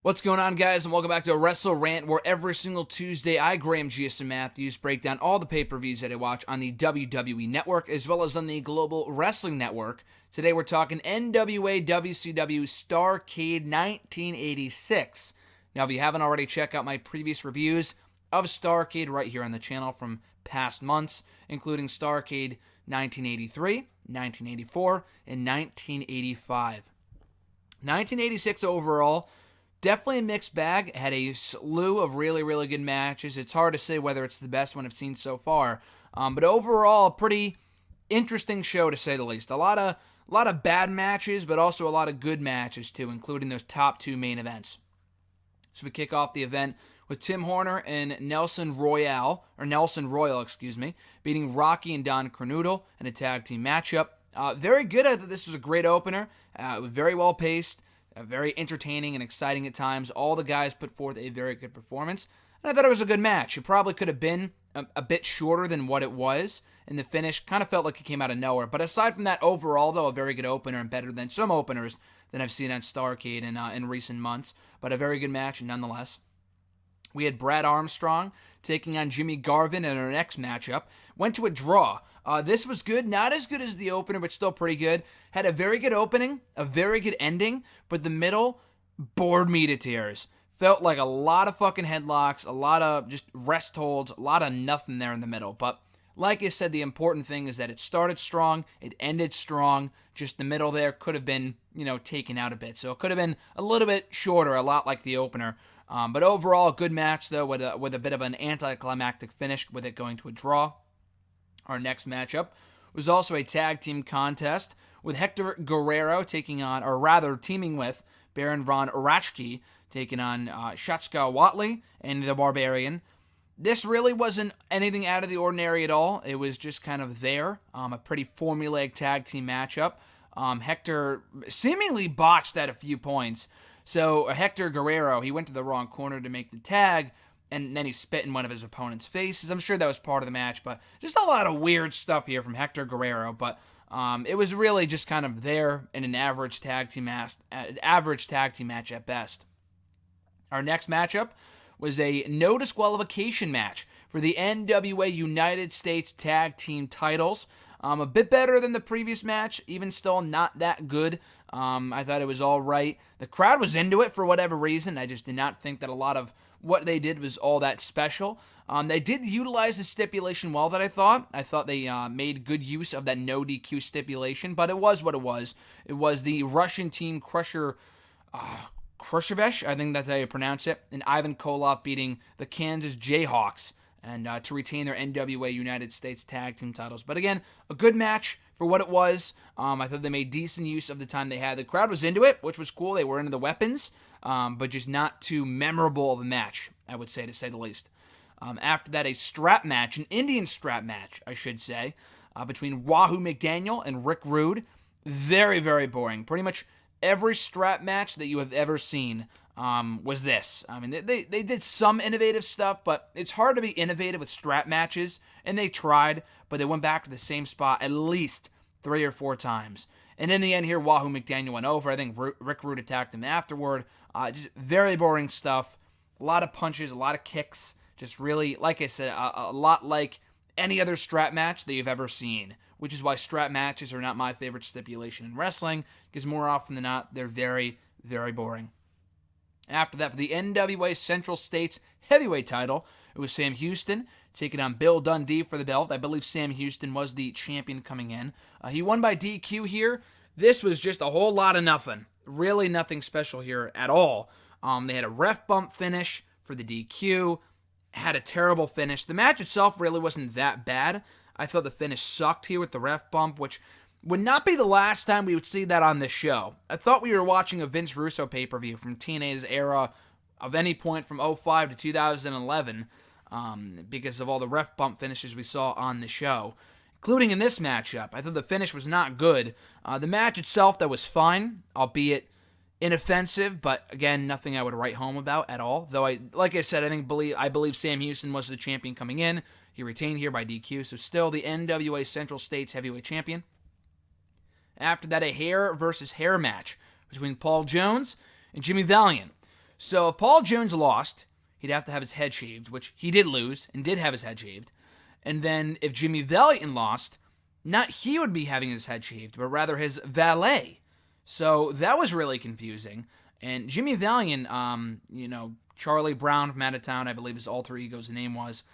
What's going on, guys, and welcome back to WrestleRant, where every single Tuesday I, Graham Giason Matthews, break down all the pay-per-views that I watch on the WWE Network, as well as on the Global Wrestling Network. Today we're talking NWA WCW Starrcade 1986. Now, if you haven't already, check out my previous reviews of Starrcade right here on the channel from past months, including Starrcade 1983, 1984, and 1985. 1986 overall, definitely a mixed bag. Had a slew of really good matches. It's hard to say whether it's the best one I've seen so far. But overall, a pretty interesting show to say the least. A lot of bad matches, but also a lot of good matches too, including those top two main events. So we kick off the event with Tim Horner and Nelson Royal, beating Rocky and Don Cornudo in a tag team matchup. Very good. I thought this was a great opener. It was very well paced. Very entertaining and exciting at times. All the guys put forth a very good performance, and I thought it was a good match. It probably could have been a bit shorter than what it was, and the finish kind of felt like it came out of nowhere. But aside from that, overall, though, a very good opener and better than some openers that I've seen on Starrcade in recent months, but a very good match nonetheless. We had Brad Armstrong taking on Jimmy Garvin in our next matchup. Went to a draw. This was good. Not as good as the opener, but still pretty good. Had a very good opening, a very good ending, but the middle bored me to tears. Felt like a lot of fucking headlocks, a lot of just rest holds, a lot of nothing there in the middle. But like I said, the important thing is that it started strong, it ended strong. Just the middle there could have been, taken out a bit. So it could have been a little bit shorter, a lot like the opener. But overall, good match, though, with a bit of an anticlimactic finish with it going to a draw. Our next matchup was also a tag team contest with Hector Guerrero teaming with Baron von Raschke, taking on Shatska Whatley and the Barbarian. This really wasn't anything out of the ordinary at all. It was just kind of there, a pretty formulaic tag team matchup. Hector seemingly botched at a few points. So Hector Guerrero, he went to the wrong corner to make the tag, and then he spit in one of his opponent's faces. I'm sure that was part of the match, but just a lot of weird stuff here from Hector Guerrero. But it was really just kind of there in an average tag team match at best. Our next matchup was a no disqualification match for the NWA United States Tag Team titles. A bit better than the previous match, even still not that good. I thought it was all right. The crowd was into it for whatever reason. I just did not think that a lot of what they did was all that special. They did utilize the stipulation well, that I thought. I thought they made good use of that no DQ stipulation, but it was what it was. It was the Russian team Khrushchev, I think that's how you pronounce it, and Ivan Koloff beating the Kansas Jayhawks and to retain their NWA United States Tag Team titles. But again, a good match for what it was. I thought they made decent use of the time they had. The crowd was into it, which was cool. They were into the weapons, but just not too memorable of a match, I would say, to say the least. After that, a strap match, an Indian strap match, I should say, between Wahoo Mcdaniel and Rick Rude. Very boring. Pretty much every strap match that you have ever seen was this. I mean, they did some innovative stuff, but it's hard to be innovative with strap matches, and they tried, but they went back to the same spot at least 3 or 4 times. And in the end here, Wahoo Mcdaniel went over. I think Rick Rude attacked him afterward. Just very boring stuff. A lot of punches, a lot of kicks. Just really, like I said, a lot like any other strap match that you've ever seen, which is why strap matches are not my favorite stipulation in wrestling, because more often than not, they're very boring. After that, for the NWA Central States Heavyweight title, it was Sam Houston taking on Bill Dundee for the belt. I believe Sam Houston was the champion coming in. He won by DQ here. This was just a whole lot of nothing. Really nothing special here at all. They had a ref bump finish for the DQ. Had a terrible finish. The match itself really wasn't that bad. I thought the finish sucked here with the ref bump, which would not be the last time we would see that on this show. I thought we were watching a Vince Russo pay-per-view from TNA's era of any point from 2005 to 2011 because of all the ref bump finishes we saw on the show, including in this matchup. I thought the finish was not good. The match itself, that was fine, albeit inoffensive, but again, nothing I would write home about at all. Though, like I said, I believe Sam Houston was the champion coming in. He retained here by DQ, so still the NWA Central States Heavyweight Champion. After that, a hair versus hair match between Paul Jones and Jimmy Valiant. So if Paul Jones lost, he'd have to have his head shaved, which he did lose and did have his head shaved. And then if Jimmy Valiant lost, not he would be having his head shaved, but rather his valet. So that was really confusing. And Jimmy Valiant, Charlie Brown from out of town, I believe his alter ego's name was,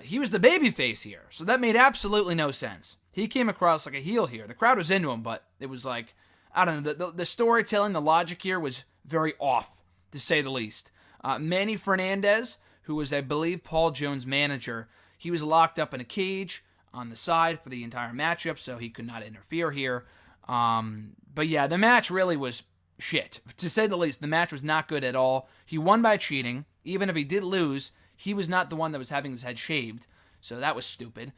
he was the babyface here. So that made absolutely no sense. He came across like a heel here. The crowd was into him, but it was like, I don't know, the storytelling, the logic here was very off, to say the least. Manny Fernandez, who was, I believe, Paul Jones' manager, he was locked up in a cage on the side for the entire matchup, so he could not interfere here. But yeah, the match really was shit. To say the least, the match was not good at all. He won by cheating. Even if he did lose, he was not the one that was having his head shaved, so that was stupid.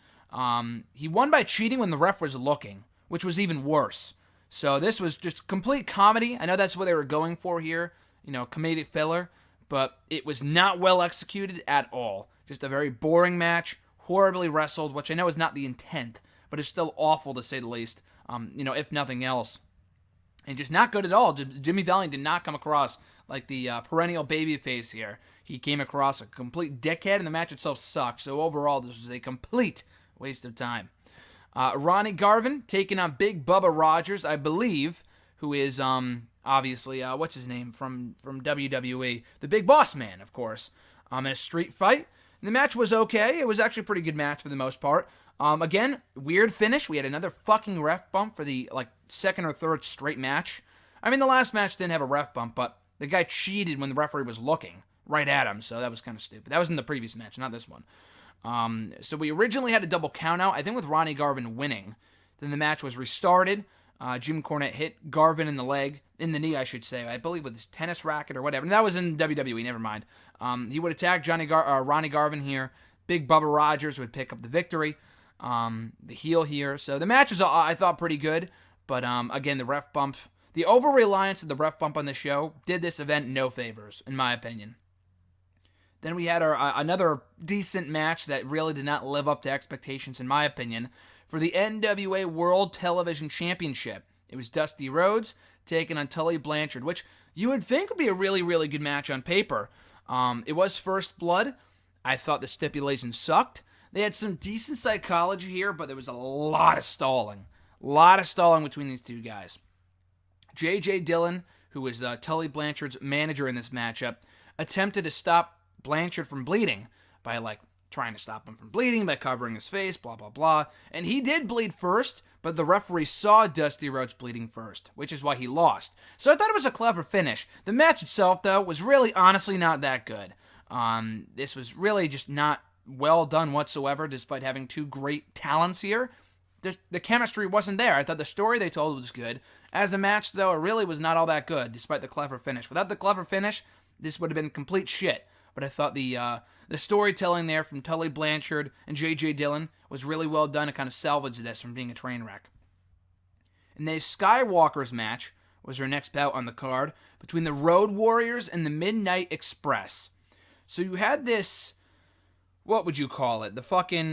He won by cheating when the ref was looking, which was even worse. So this was just complete comedy. I know that's what they were going for here, comedic filler, but it was not well executed at all. Just a very boring match, horribly wrestled, which I know is not the intent, but it's still awful to say the least, if nothing else. And just not good at all. Jimmy Valiant did not come across like the perennial babyface here. He came across a complete dickhead, and the match itself sucked. So overall, this was a complete waste of time. Ronnie Garvin taking on Big Bubba Rogers, I believe, who is obviously, what's his name, from WWE? The Big Boss Man, of course, in a street fight. And the match was okay. It was actually a pretty good match for the most part. Again, weird finish. We had another fucking ref bump for the second or third straight match. I mean, the last match didn't have a ref bump, but the guy cheated when the referee was looking right at him, so that was kind of stupid. That was in the previous match, not this one. So we originally had a double countout, I think with Ronnie Garvin winning. Then the match was restarted. Jim Cornette hit Garvin in the knee, I should say, I believe with his tennis racket or whatever. And that was in WWE, never mind. He would attack Ronnie Garvin here. Big Bubba Rogers would pick up the victory. The heel here. So the match was, I thought, pretty good. But again, the ref bump, the over-reliance of the ref bump on the show did this event no favors, in my opinion. Then we had another decent match that really did not live up to expectations, in my opinion, for the NWA World Television Championship. It was Dusty Rhodes taking on Tully Blanchard, which you would think would be a really, really good match on paper. It was First Blood. I thought the stipulation sucked. They had some decent psychology here, but there was a lot of stalling. A lot of stalling between these two guys. J.J. Dillon, who was Tully Blanchard's manager in this matchup, attempted to stop Blanchard from bleeding by trying to stop him from bleeding by covering his face, blah blah blah, and he did bleed first, but the referee saw Dusty Rhodes bleeding first, which is why he lost. So I thought it was a clever finish. The match itself, though, was really honestly not that good. This was really just not well done whatsoever, despite having two great talents here. The chemistry wasn't there. I thought the story they told was good. As a match, though, it really was not all that good, despite the clever finish. Without the clever finish, this would have been complete shit. But I thought the storytelling there from Tully Blanchard and J.J. Dillon was really well done to kind of salvage this from being a train wreck. And the Skywalkers match was our next bout on the card between the Road Warriors and the Midnight Express. So you had this, what would you call it? The fucking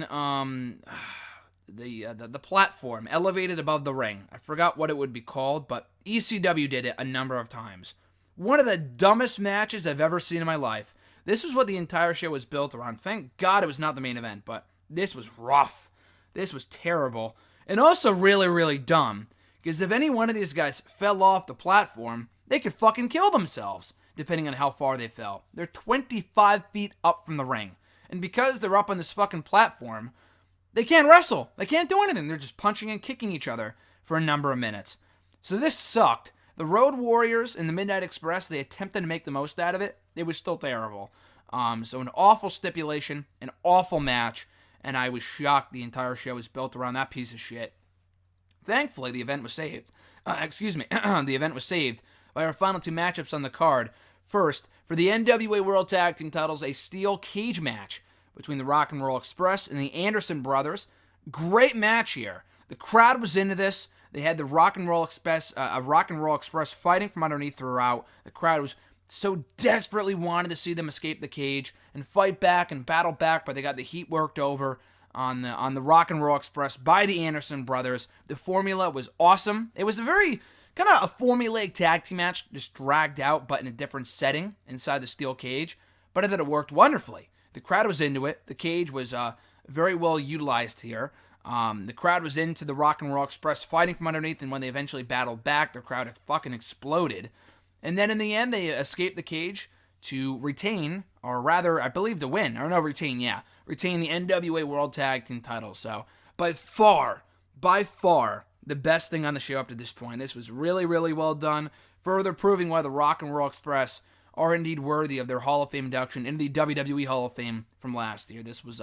the platform elevated above the ring. I forgot what it would be called, but ECW did it a number of times. One of the dumbest matches I've ever seen in my life. This was what the entire show was built around. Thank God it was not the main event, but this was rough. This was terrible. And also really, really dumb. Because if any one of these guys fell off the platform, they could fucking kill themselves, depending on how far they fell. They're 25 feet up from the ring. And because they're up on this fucking platform, they can't wrestle. They can't do anything. They're just punching and kicking each other for a number of minutes. So this sucked. The Road Warriors and the Midnight Express, they attempted to make the most out of it. It was still terrible. So an awful stipulation, an awful match, and I was shocked the entire show was built around that piece of shit. Thankfully, the event was saved. The event was saved by our final two matchups on the card. First, for the NWA World Tag Team titles, a steel cage match between the Rock and Roll Express and the Anderson brothers. Great match here. The crowd was into this. They had the Rock and Roll Express fighting from underneath throughout. The crowd was so desperately wanted to see them escape the cage and fight back and battle back, but they got the heat worked over on the Rock and Roll Express by the Anderson brothers. The formula was awesome. It was a very kind of a formulaic tag team match, just dragged out, but in a different setting inside the steel cage. But I thought it worked wonderfully. The crowd was into it. The cage was very well utilized here. The crowd was into the Rock and Roll Express fighting from underneath, and when they eventually battled back, the crowd fucking exploded. And then in the end, they escaped the cage to retain, or rather, I believe to win, or no, retain the NWA World Tag Team titles. So, by far, the best thing on the show up to this point. This was really, really well done, further proving why the Rock and Roll Express are indeed worthy of their Hall of Fame induction into the WWE Hall of Fame from last year. This was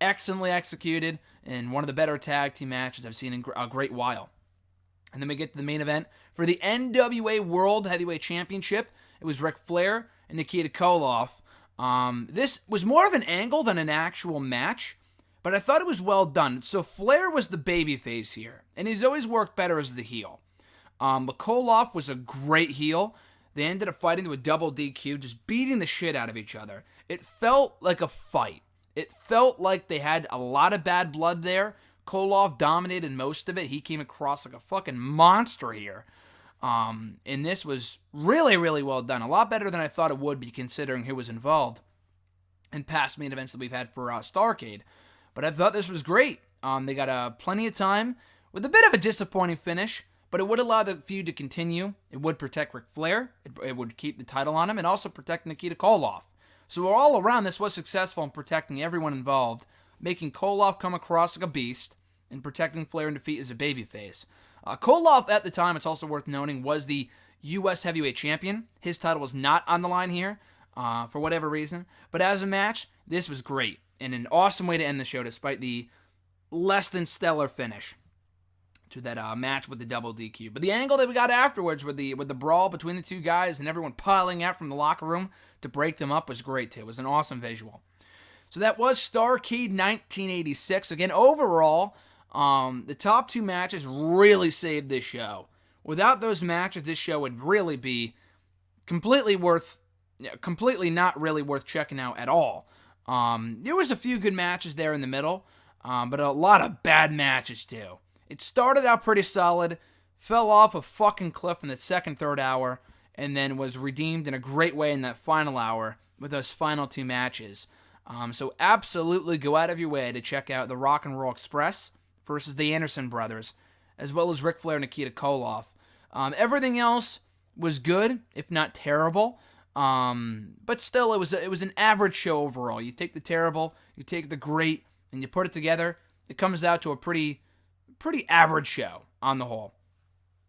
excellently executed and one of the better tag team matches I've seen in a great while. And then we get to the main event for the NWA World Heavyweight Championship. It was Ric Flair and Nikita Koloff. This was more of an angle than an actual match, but I thought it was well done. So Flair was the babyface here, and he's always worked better as the heel. But Koloff was a great heel. They ended up fighting to a double DQ, just beating the shit out of each other. It felt like a fight. It felt like they had a lot of bad blood there. Koloff dominated most of it. He came across like a fucking monster here. And this was really, really well done. A lot better than I thought it would be, considering who was involved in past main events that we've had for Starrcade. But I thought this was great. They got plenty of time with a bit of a disappointing finish, but it would allow the feud to continue. It would protect Ric Flair. It would keep the title on him and also protect Nikita Koloff. So all around, this was successful in protecting everyone involved, making Koloff come across like a beast and protecting Flair in defeat as a babyface. Koloff, at the time, it's also worth noting, was the U.S. Heavyweight Champion. His title was not on the line here for whatever reason. But as a match, this was great and an awesome way to end the show despite the less than stellar finish to that match with the double DQ. But the angle that we got afterwards with the brawl between the two guys and everyone piling out from the locker room to break them up was great too. It was an awesome visual. So that was Starrcade 1986. Again, overall, the top two matches really saved this show. Without those matches, this show would really be completely not really worth checking out at all. There was a few good matches there in the middle, but a lot of bad matches too. It started out pretty solid, fell off a fucking cliff in the second, third hour, and then was redeemed in a great way in that final hour with those final two matches. So absolutely go out of your way to check out the Rock and Roll Express versus the Anderson Brothers, as well as Ric Flair and Nikita Koloff. Everything else was good, if not terrible. But still, it was an average show overall. You take the terrible, you take the great, and you put it together, it comes out to a pretty average show on the whole.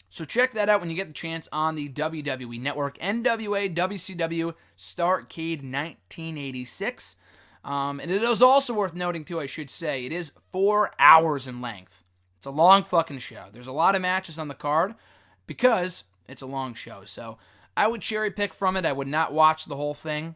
So check that out when you get the chance on the WWE Network. NWA WCW Starrcade 1986. And it is also worth noting, too, I should say, it is 4 hours in length. It's a long fucking show. There's a lot of matches on the card because it's a long show. So I would cherry pick from it. I would not watch the whole thing.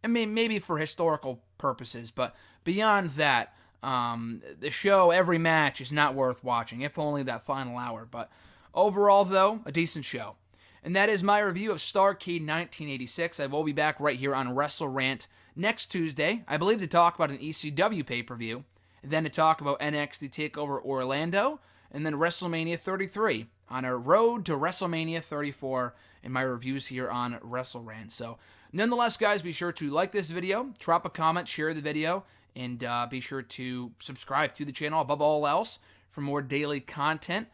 I mean, maybe for historical purposes, but beyond that, the show, every match is not worth watching, if only that final hour. But overall, though, a decent show. And that is my review of Starrcade 1986. I will be back right here on WrestleRant next Tuesday, I believe, to talk about an ECW pay-per-view, then to talk about NXT TakeOver Orlando, and then WrestleMania 33 on our road to WrestleMania 34 in my reviews here on WrestleRant. So, nonetheless, guys, be sure to like this video, drop a comment, share the video, and be sure to subscribe to the channel above all else for more daily content.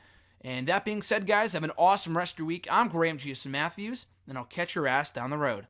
And that being said, guys, have an awesome rest of your week. I'm Graham G.S. Matthews, and I'll catch your ass down the road.